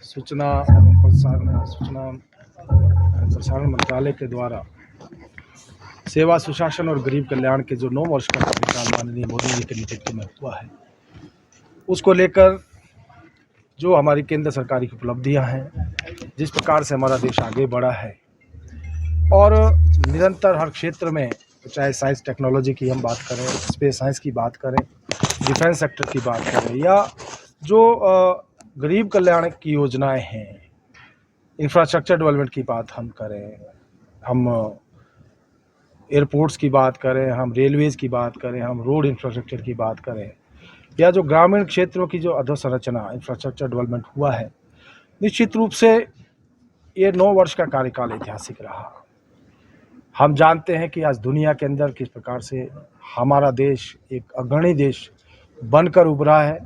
सूचना एवं प्रसारण मंत्रालय के द्वारा सेवा सुशासन और गरीब कल्याण के जो 9 वर्ष का कार्यकाल माननीय मोदी जी के नेतृत्व में हुआ है, उसको लेकर जो हमारी केंद्र सरकार की उपलब्धियां हैं, जिस प्रकार से हमारा देश आगे बढ़ा है और निरंतर हर क्षेत्र में, चाहे साइंस टेक्नोलॉजी की हम बात करें, स्पेस साइंस की बात करें, डिफेंस सेक्टर की बात करें, या जो गरीब कल्याण की योजनाएं हैं, इंफ्रास्ट्रक्चर डेवलपमेंट की बात हम करें, हम एयरपोर्ट्स की बात करें, हम रेलवेज़ की बात करें, हम रोड इंफ्रास्ट्रक्चर की बात करें, या जो ग्रामीण क्षेत्रों की जो अधोसंरचना इंफ्रास्ट्रक्चर डेवलपमेंट हुआ है, निश्चित रूप से ये 9 वर्ष का कार्यकाल ऐतिहासिक रहा। हम जानते हैं कि आज दुनिया के अंदर किस प्रकार से हमारा देश एक अग्रणी देश बनकर उभरा है।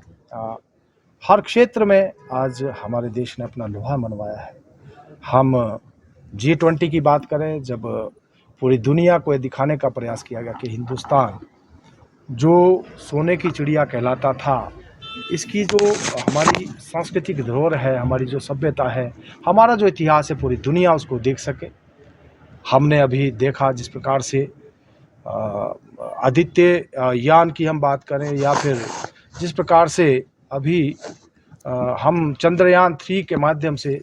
हर क्षेत्र में आज हमारे देश ने अपना लोहा मनवाया है। हम G20 की बात करें, जब पूरी दुनिया को ये दिखाने का प्रयास किया गया कि हिंदुस्तान जो सोने की चिड़िया कहलाता था, इसकी जो हमारी सांस्कृतिक धरोहर है, हमारी जो सभ्यता है, हमारा जो इतिहास है, पूरी दुनिया उसको देख सके। हमने अभी देखा जिस प्रकार से आदित्य यान की हम बात करें, या फिर जिस प्रकार से अभी हम चंद्रयान 3 के माध्यम से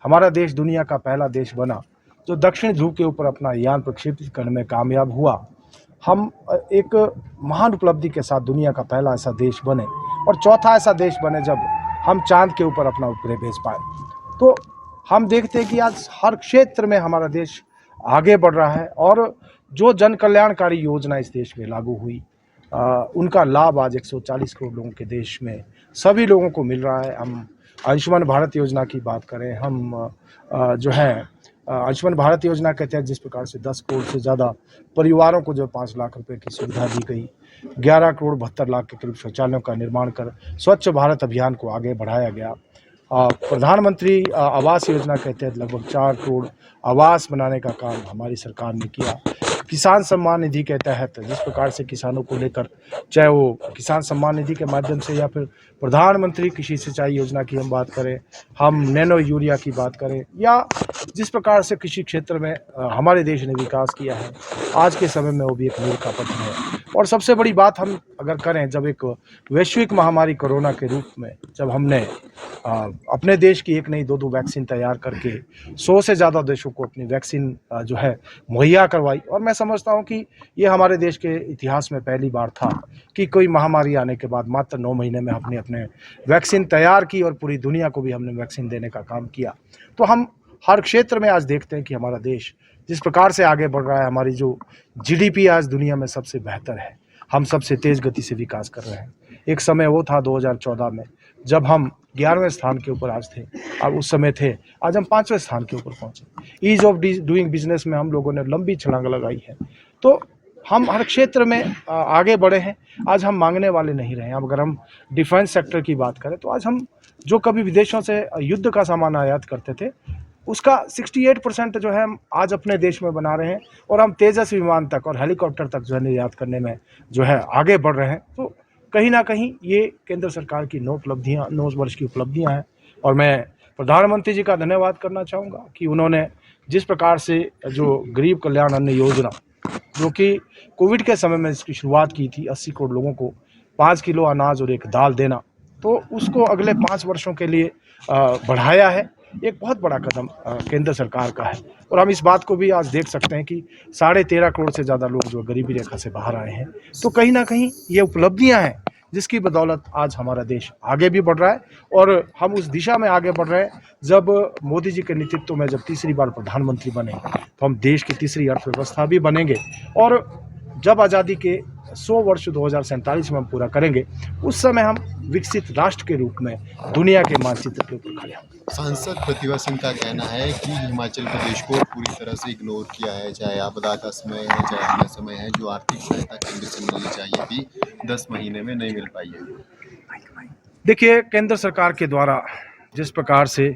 हमारा देश दुनिया का पहला देश बना जो दक्षिण ध्रुव के ऊपर अपना यान प्रक्षेपित करने में कामयाब हुआ। हम एक महान उपलब्धि के साथ दुनिया का पहला ऐसा देश बने और चौथा ऐसा देश बने जब हम चांद के ऊपर अपना उपग्रह भेज पाए। तो हम देखते हैं कि आज हर क्षेत्र में हमारा देश आगे बढ़ रहा है और जो जन कल्याणकारी योजना इस देश में लागू हुई, उनका लाभ आज 140 करोड़ लोगों के देश में सभी लोगों को मिल रहा है। हम आयुष्मान भारत योजना की बात करें, हम जो है आयुष्मान भारत योजना के तहत जिस प्रकार से 10 करोड़ से ज़्यादा परिवारों को जो 5 लाख रुपए की सुविधा दी गई, 11 करोड़ 72 लाख के करीब शौचालयों का निर्माण कर स्वच्छ भारत अभियान को आगे बढ़ाया गया। प्रधानमंत्री आवास योजना के तहत लगभग 4 करोड़ आवास बनाने का काम हमारी सरकार ने किया। किसान सम्मान निधि के तहत जिस प्रकार से किसानों को लेकर, चाहे वो किसान सम्मान निधि के माध्यम से या फिर प्रधानमंत्री कृषि सिंचाई योजना की हम बात करें, हम नैनो यूरिया की बात करें, या जिस प्रकार से कृषि क्षेत्र में हमारे देश ने विकास किया है, आज के समय में वो भी एक मील का पत्थर है। और सबसे बड़ी बात हम अगर करें, जब एक वैश्विक महामारी कोरोना के रूप में जब हमने अपने देश की एक नहीं 2-2 वैक्सीन तैयार करके 100 से ज़्यादा देशों को अपनी वैक्सीन जो है मुहैया करवाई, और मैं समझता हूं कि ये हमारे देश के इतिहास में पहली बार था कि कोई महामारी आने के बाद मात्र 9 महीने में हमने अपने वैक्सीन तैयार की और पूरी दुनिया को भी हमने वैक्सीन देने का काम किया। तो हम हर क्षेत्र में आज देखते हैं कि हमारा देश जिस प्रकार से आगे बढ़ रहा है, हमारी जो GDP आज दुनिया में सबसे बेहतर है, हम सबसे तेज़ गति से विकास कर रहे हैं। एक समय वो था 2014 में जब हम 11वें स्थान के ऊपर आज थे, अब उस समय थे, आज हम 5वें स्थान के ऊपर पहुंचे। ईज ऑफ डूइंग बिजनेस में हम लोगों ने लंबी छलांग लगाई है। तो हम हर क्षेत्र में आगे बढ़े हैं। आज हम मांगने वाले नहीं रहे। अब अगर हम डिफेंस सेक्टर की बात करें, तो आज हम जो कभी विदेशों से युद्ध का सामान आयात करते थे, उसका 68% जो है हम आज अपने देश में बना रहे हैं, और हम तेजस विमान तक और हेलीकॉप्टर तक जो है निर्यात करने में जो है आगे बढ़ रहे हैं। तो कहीं ना कहीं ये केंद्र सरकार की 9 वर्ष की उपलब्धियां हैं, और मैं प्रधानमंत्री जी का धन्यवाद करना चाहूँगा कि उन्होंने जिस प्रकार से जो गरीब कल्याण अन्न योजना, जो कि कोविड के समय में इसकी शुरुआत की थी, 80 करोड़ लोगों को 5 किलो अनाज और 1 दाल देना, तो उसको अगले 5 वर्षों के लिए बढ़ाया है। एक बहुत बड़ा कदम केंद्र सरकार का है, और हम इस बात को भी आज देख सकते हैं कि 13.5 करोड़ से ज़्यादा लोग जो गरीबी रेखा से बाहर आए हैं। तो कहीं ना कहीं ये उपलब्धियां हैं जिसकी बदौलत आज हमारा देश आगे भी बढ़ रहा है, और हम उस दिशा में आगे बढ़ रहे हैं। जब मोदी जी के नेतृत्व में जब तीसरी बार प्रधानमंत्री बने, तो हम देश की तीसरी अर्थव्यवस्था भी बनेंगे, और जब आज़ादी के 100 वर्ष 2047 में हम पूरा करेंगे, उस समय हम विकसित राष्ट्र के रूप में दुनिया के मानचित्र के ऊपर खड़े होंगे। सांसद प्रतिभा सिंह का कहना है कि हिमाचल प्रदेश को पूरी तरह से इग्नोर किया है, चाहे आपदा का समय है, चाहे अन्य समय है। जो आर्थिक सहायता केंद्र से मिलनी चाहिए थी, 10 महीने में नहीं मिल पाई है। देखिए, केंद्र सरकार के द्वारा जिस प्रकार से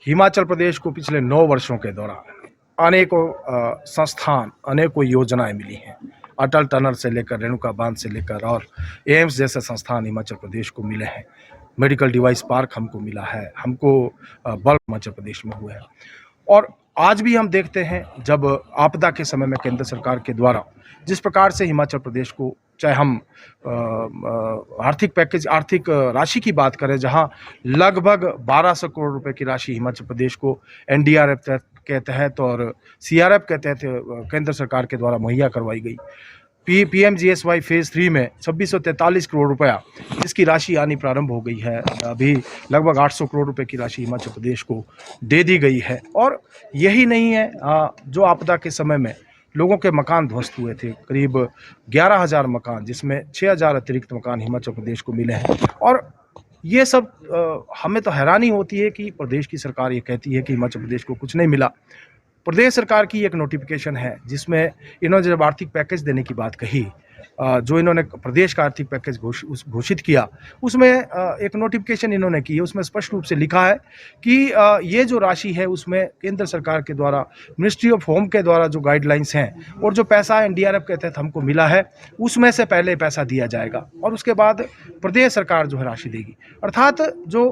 हिमाचल प्रदेश को पिछले 9 वर्षों के दौरान अनेकों संस्थान, अनेकों योजनाएं मिली हैं, अटल टनल से लेकर रेणुका बांध से लेकर और एम्स जैसे संस्थान हिमाचल प्रदेश को मिले हैं। मेडिकल डिवाइस पार्क हमको मिला है, हमको बल्क हिमाचल प्रदेश में हुआ है। और आज भी हम देखते हैं जब आपदा के समय में केंद्र सरकार के द्वारा जिस प्रकार से हिमाचल प्रदेश को, चाहे हम आर्थिक राशि की बात करें, जहां लगभग 1200 करोड़ रुपए की राशि हिमाचल प्रदेश को एनडीआरएफ के तहत और सीआरएफ के तहत केंद्र सरकार के द्वारा मुहैया करवाई गई। पीएमजीएसवाई फेज 3 में 2643 करोड़ रुपया जिसकी राशि आनी प्रारंभ हो गई है। अभी लगभग 800 करोड़ रुपए की राशि हिमाचल प्रदेश को दे दी गई है। और यही नहीं है, जो आपदा के समय में लोगों के मकान ध्वस्त हुए थे, करीब 11,000 मकान, जिसमें 6,000 अतिरिक्त मकान हिमाचल प्रदेश को मिले हैं। और ये सब हमें तो हैरानी होती है कि प्रदेश की सरकार ये कहती है कि हिमाचल प्रदेश को कुछ नहीं मिला। प्रदेश सरकार की एक नोटिफिकेशन है जिसमें इन्होंने जब आर्थिक पैकेज देने की बात कही, जो इन्होंने प्रदेश का आर्थिक पैकेज घोषित किया, उसमें एक नोटिफिकेशन इन्होंने की है। उसमें स्पष्ट रूप से लिखा है कि ये जो राशि है उसमें केंद्र सरकार के द्वारा, मिनिस्ट्री ऑफ होम के द्वारा जो गाइडलाइंस हैं और जो पैसा एनडीआरएफ के तहत हमको मिला है उसमें से पहले पैसा दिया जाएगा और उसके बाद प्रदेश सरकार जो है राशि देगी। अर्थात जो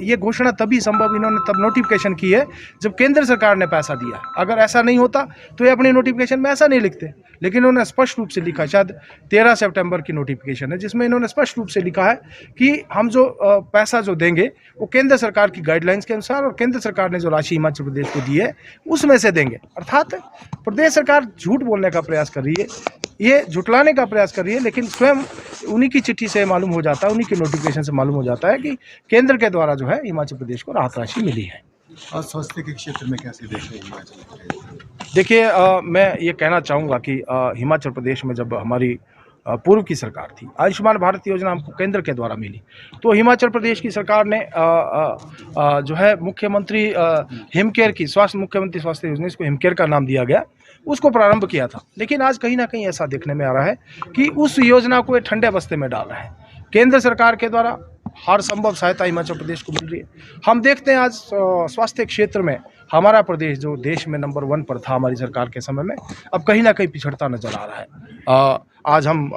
ये घोषणा तभी संभव इन्होंने तब नोटिफिकेशन की है जब केंद्र सरकार ने पैसा दिया। अगर ऐसा नहीं होता तो ये अपने नोटिफिकेशन में ऐसा नहीं लिखते, लेकिन इन्होंने स्पष्ट रूप से लिखा, शायद 13 सितंबर की नोटिफिकेशन है, जिसमें इन्होंने स्पष्ट रूप से लिखा है कि हम जो पैसा जो देंगे वो केंद्र सरकार की गाइडलाइंस के अनुसार और केंद्र सरकार ने जो राशि हिमाचल प्रदेश को दी है उसमें से देंगे। अर्थात प्रदेश सरकार झूठ बोलने का प्रयास कर रही है, ये झुटलाने का प्रयास कर रही है, लेकिन स्वयं उन्हीं की चिट्ठी से मालूम हो जाता है, उन्हीं की नोटिफिकेशन से मालूम हो जाता है कि केंद्र के द्वारा जो है हिमाचल प्रदेश को राहत राशि मिली है। और स्वास्थ्य के क्षेत्र में कैसे देख रहे हैं हिमाचल प्रदेश? देखिए, मैं ये कहना चाहूँगा कि हिमाचल प्रदेश में जब हमारी पूर्व की सरकार थी, आयुष्मान भारत योजना हमको केंद्र के द्वारा मिली, तो हिमाचल प्रदेश की सरकार ने जो है मुख्यमंत्री हिमकेयर की मुख्यमंत्री स्वास्थ्य योजना, इसको हिमकेयर का नाम दिया गया, उसको प्रारंभ किया था। लेकिन आज कहीं ना कहीं ऐसा देखने में आ रहा है कि उस योजना को ठंडे बस्ते में डाल रहा है। केंद्र सरकार के द्वारा हर संभव सहायता हिमाचल प्रदेश को मिल रही है। हम देखते हैं आज स्वास्थ्य क्षेत्र में हमारा प्रदेश जो देश में नंबर 1 पर था हमारी सरकार के समय में, अब कहीं ना कहीं पिछड़ता नजर आ रहा है। आज हम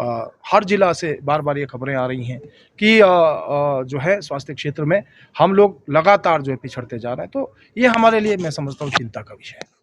हर जिला से बार बार ये खबरें आ रही हैं कि जो है स्वास्थ्य क्षेत्र में हम लोग लगातार जो है पिछड़ते जा रहे हैं। तो ये हमारे लिए, मैं समझता हूँ, चिंता का विषय है।